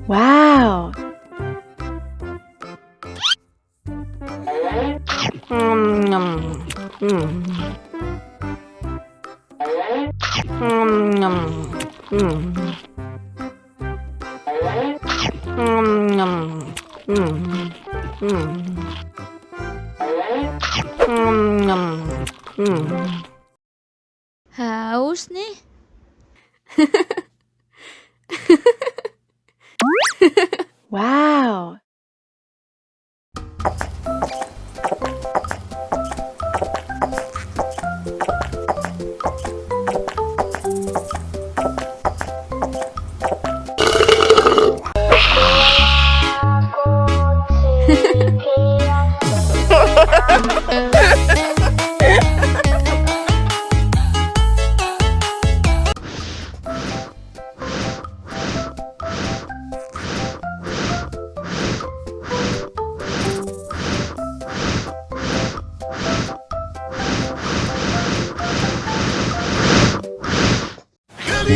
Wow. Haus nih. Wow.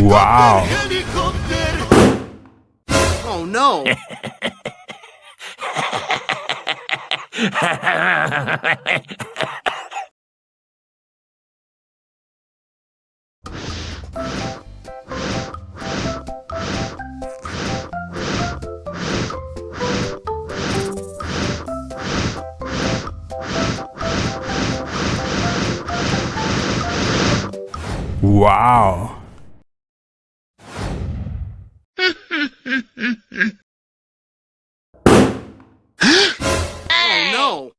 Wow. Oh no! Wow. Oh no!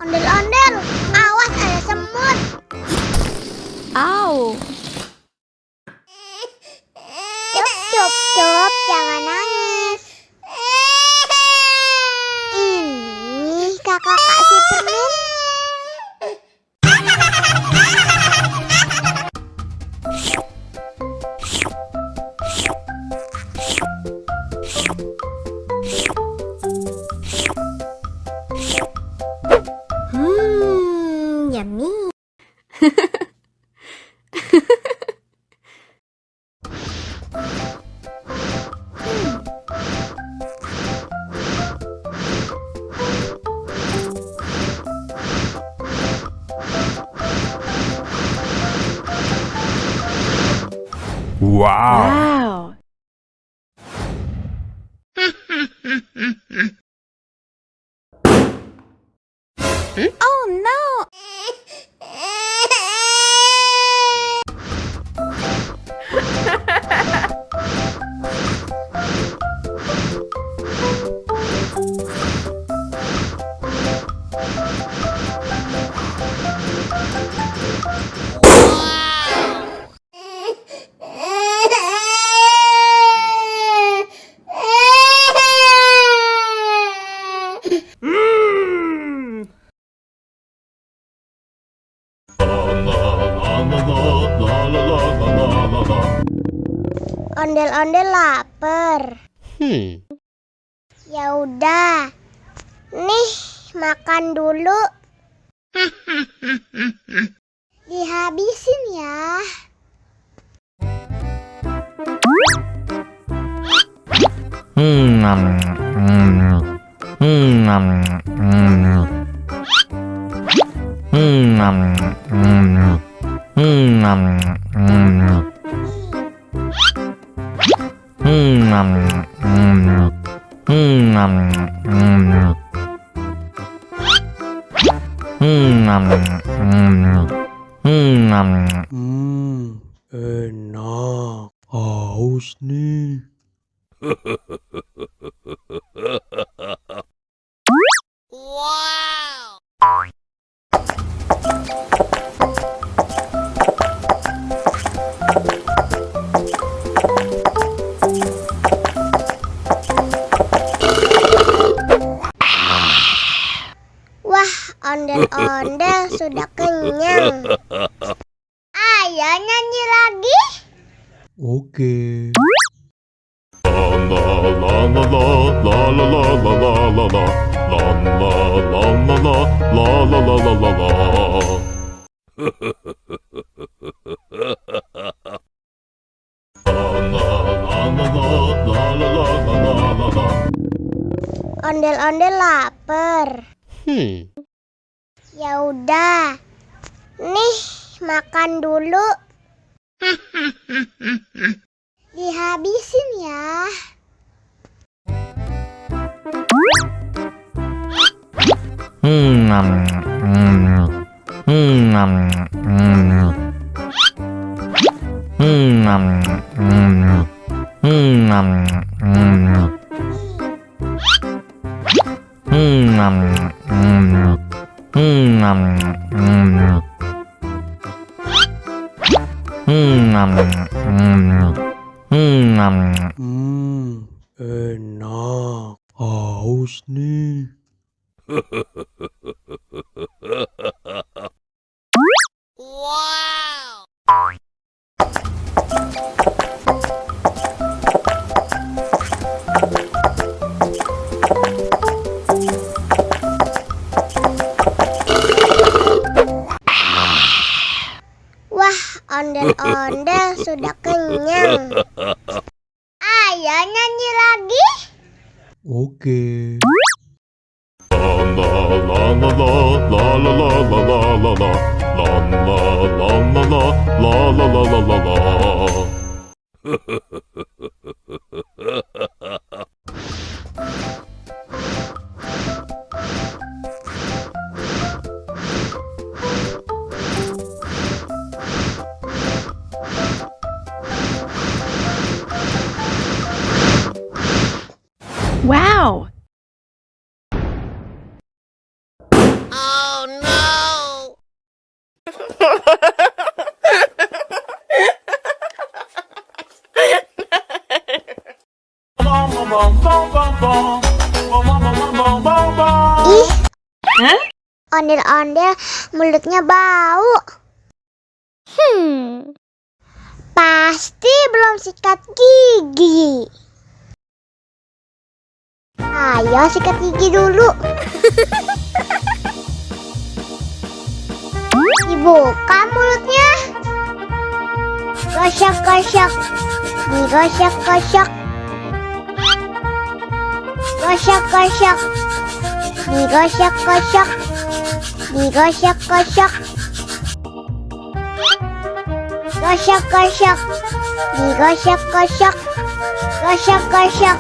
Ondel-ondel, awas ada semut. Au. Cup, jangan nangis. Ini kakak kasih permen. Yummy. Wow. Wow. Oh no. Ondel-ondel lapar. Ya udah. Nih, makan dulu. Dihabisin ya. Enak. Haus nih. Wah, ondel-ondel sudah kenyang. Ayo nyanyi lagi. Oke. Ondel-ondel lapar. Ya udah. Nih, makan dulu. Dihabisin ya. Enak. Haus nih. Wah, ondel-ondel sudah kenyang. Ayo nyanyi lagi. Oke. Wow. Ih, ondel-ondel mulutnya bau. Pasti belum sikat gigi. Ayo sikat gigi dulu. Dibuka mulutnya. Gosok-gosok. Digosok-gosok. Gosok-gosok. Digosok-gosok. Digosok-gosok. Gosok-gosok. Digosok-gosok. Gosok-gosok.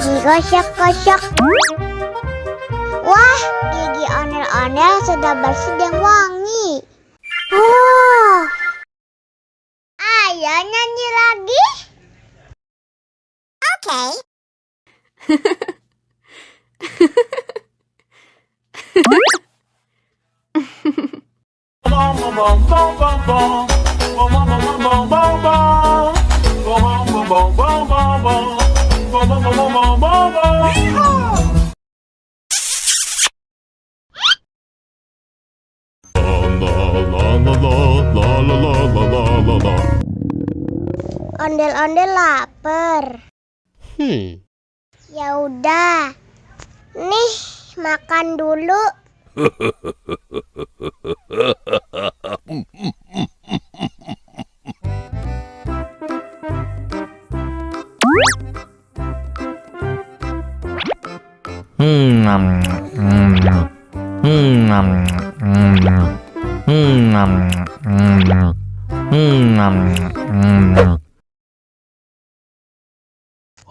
Digosok-gosok. Wah, gigi ondel-ondel sudah bersih dan wangi. Oh. Ayo nyanyi lagi. Oke. Ondel-ondel lapar. Ya udah. Nih, makan dulu.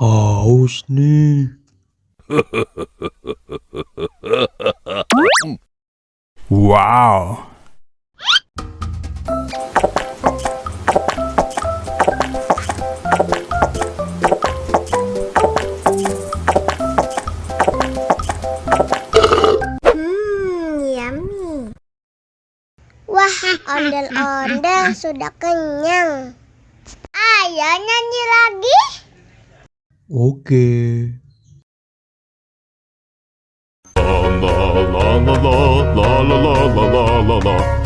Haus nih. Wow. Yummy. Wah, ondel-ondel sudah kenyang. Ayo nyanyi lagi. Oke. La la la la la la la la la la la la